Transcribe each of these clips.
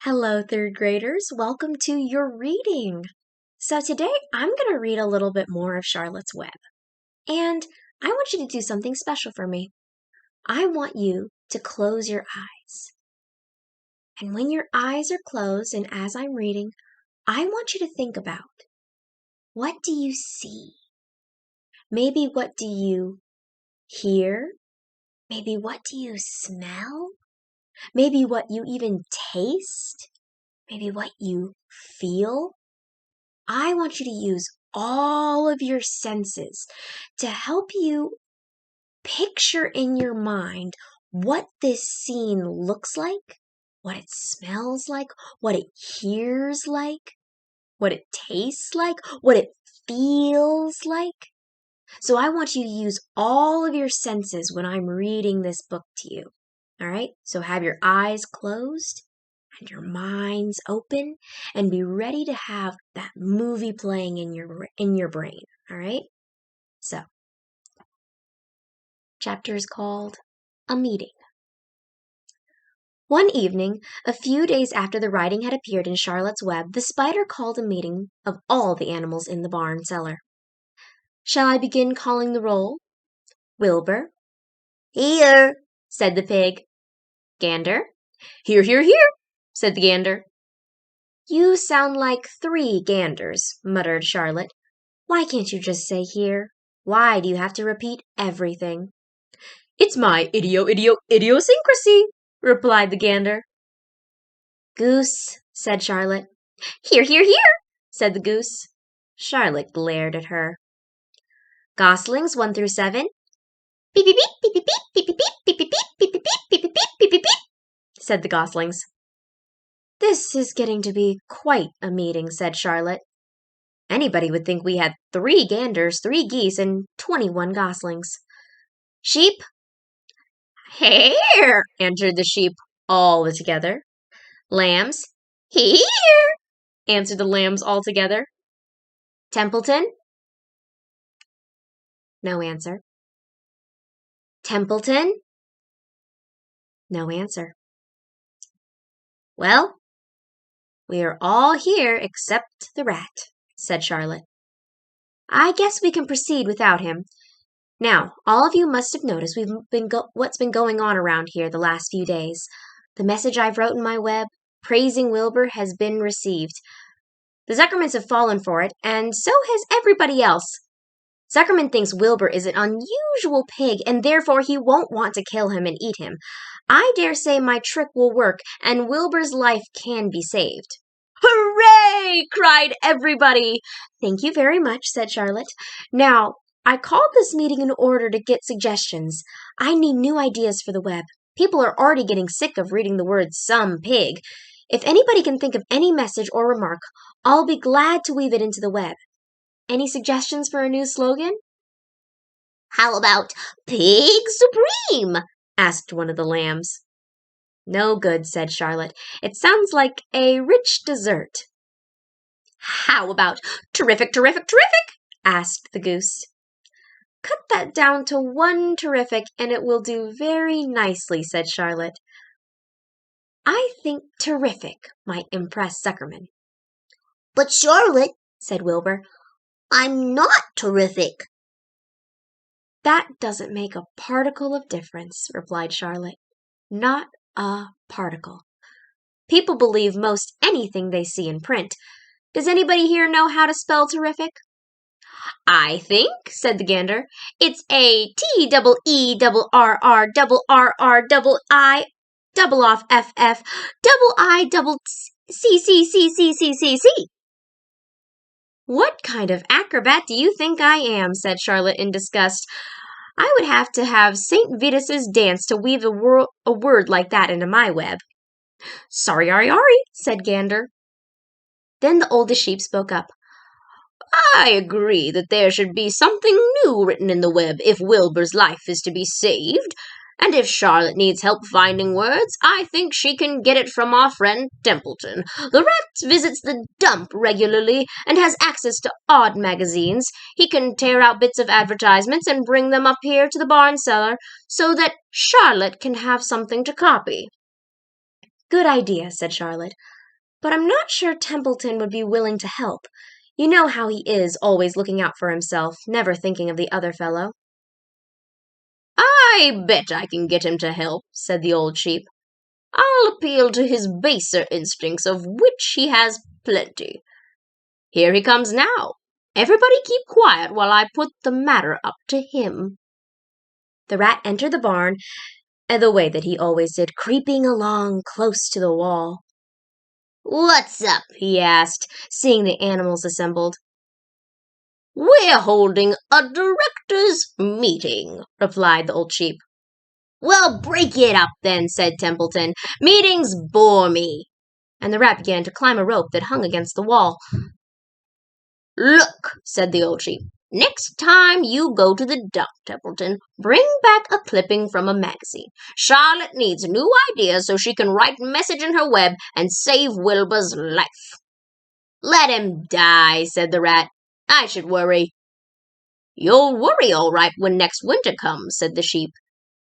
Hello, third graders. Welcome to your reading. So, today I'm going to read a little bit more of Charlotte's Web. And I want you to do something special for me. I want you to close your eyes. And when your eyes are closed and as I'm reading, I want you to think about, what do you see? Maybe what do you hear? Maybe what do you smell? Maybe what you even taste? Maybe what you feel? I want you to use all of your senses to help you picture in your mind what this scene looks like, what it smells like, what it hears like, what it tastes like, what it feels like. So I want you to use all of your senses when I'm reading this book to you. All right? So have your eyes closed and your minds open and be ready to have that movie playing in your brain. All right? So, chapter is called A Meeting. One evening, a few days after the writing had appeared in Charlotte's Web, the spider called a meeting of all the animals in the barn cellar. Shall I begin calling the roll? Wilbur. Here, said the pig. Gander. Here, here, here, said the gander. You sound like 3 ganders, muttered Charlotte. Why can't you just say here? Why do you have to repeat everything? It's my idiosyncrasy, replied the gander. Goose, said Charlotte. Here, here, here, said the goose. Charlotte glared at her. Goslings 1 through 7. Beep, beep, beep, beep, beep, beep, beep, beep, beep, beep, beep, beep, beep, beep, beep, beep, beep, beep, said the goslings. This is getting to be quite a meeting, said Charlotte. Anybody would think we had 3 ganders, 3 geese, and 21 goslings. Sheep? Here, answered the sheep all together. Lambs? Here, answered the lambs all together. Templeton? No answer. Templeton? No answer. Well, we are all here except the rat, said Charlotte. I guess we can proceed without him. Now, all of you must have noticed what's been going on around here the last few days. The message I've wrote in my web, praising Wilbur, has been received. The Zuckermans have fallen for it, and so has everybody else. Zuckerman thinks Wilbur is an unusual pig, and therefore he won't want to kill him and eat him. I dare say my trick will work, and Wilbur's life can be saved. Hooray! Cried everybody. Thank you very much, said Charlotte. Now, I called this meeting in order to get suggestions. I need new ideas for the web. People are already getting sick of reading the word some pig. If anybody can think of any message or remark, I'll be glad to weave it into the web. Any suggestions for a new slogan? How about Pig Supreme? Asked one of the lambs. No good, said Charlotte. It sounds like a rich dessert. How about Terrific, Terrific, Terrific? Asked the goose. Cut that down to 1 terrific, and it will do very nicely, said Charlotte. I think terrific might impress Zuckerman. But Charlotte, said Wilbur, I'm not terrific. That doesn't make a particle of difference, replied Charlotte. Not a particle. People believe most anything they see in print. Does anybody here know how to spell terrific? I think, said the gander, it's a TEEERR RR I double off FF double I double CCCCCCC. What kind of acrobat do you think I am? Said Charlotte in disgust. I would have to have St. Vitus's dance to weave a word like that into my web. Sorry, said Gander. Then the oldest sheep spoke up. I agree that there should be something new written in the web if Wilbur's life is to be saved, and if Charlotte needs help finding words, I think she can get it from our friend Templeton. The rat visits the dump regularly and has access to odd magazines. He can tear out bits of advertisements and bring them up here to the barn cellar so that Charlotte can have something to copy. Good idea, said Charlotte. But I'm not sure Templeton would be willing to help. You know how he is, always looking out for himself, never thinking of the other fellow. I bet I can get him to help, said the old sheep. I'll appeal to his baser instincts, of which he has plenty. Here he comes now. Everybody keep quiet while I put the matter up to him. The rat entered the barn, the way that he always did, creeping along close to the wall. What's up? He asked, seeing the animals assembled. We're holding a directors' meeting, replied the old sheep. Well, break it up then, said Templeton. Meetings bore me. And the rat began to climb a rope that hung against the wall. Look, said the old sheep. Next time you go to the dump, Templeton, bring back a clipping from a magazine. Charlotte needs new ideas so she can write message in her web and save Wilbur's life. Let him die, said the rat. I should worry. You'll worry all right when next winter comes, said the sheep.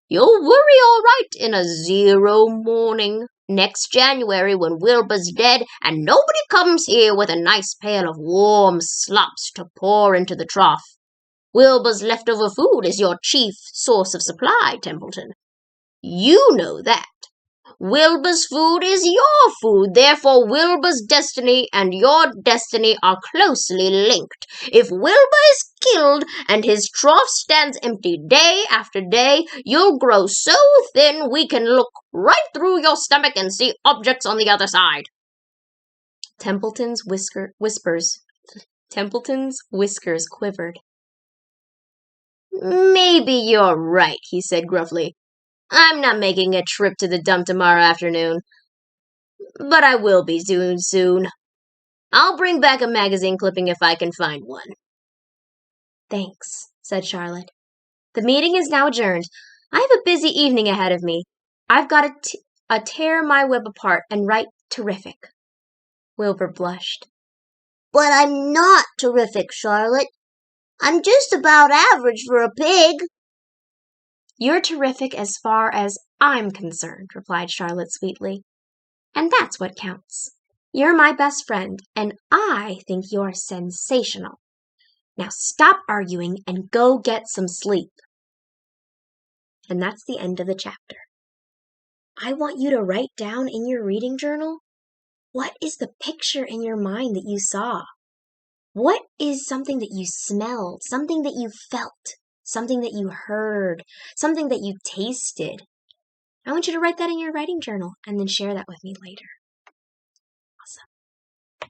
You'll worry all right in a 0 morning next January when Wilbur's dead and nobody comes here with a nice pail of warm slops to pour into the trough. Wilbur's leftover food is your chief source of supply, Templeton. You know that. Wilbur's food is your food, therefore Wilbur's destiny and your destiny are closely linked. If Wilbur is killed and his trough stands empty day after day, you'll grow so thin we can look right through your stomach and see objects on the other side. Templeton's whiskers quivered. Maybe you're right, he said gruffly. I'm not making a trip to the dump tomorrow afternoon, but I will be soon. I'll bring back a magazine clipping if I can find one. Thanks, said Charlotte. The meeting is now adjourned. I have a busy evening ahead of me. I've got to tear my web apart and write terrific. Wilbur blushed. But I'm not terrific, Charlotte. I'm just about average for a pig. You're terrific as far as I'm concerned, replied Charlotte sweetly. And that's what counts. You're my best friend, and I think you're sensational. Now stop arguing and go get some sleep. And that's the end of the chapter. I want you to write down in your reading journal, what is the picture in your mind that you saw? What is something that you smelled, something that you felt, something that you heard, something that you tasted? I want you to write that in your writing journal and then share that with me later.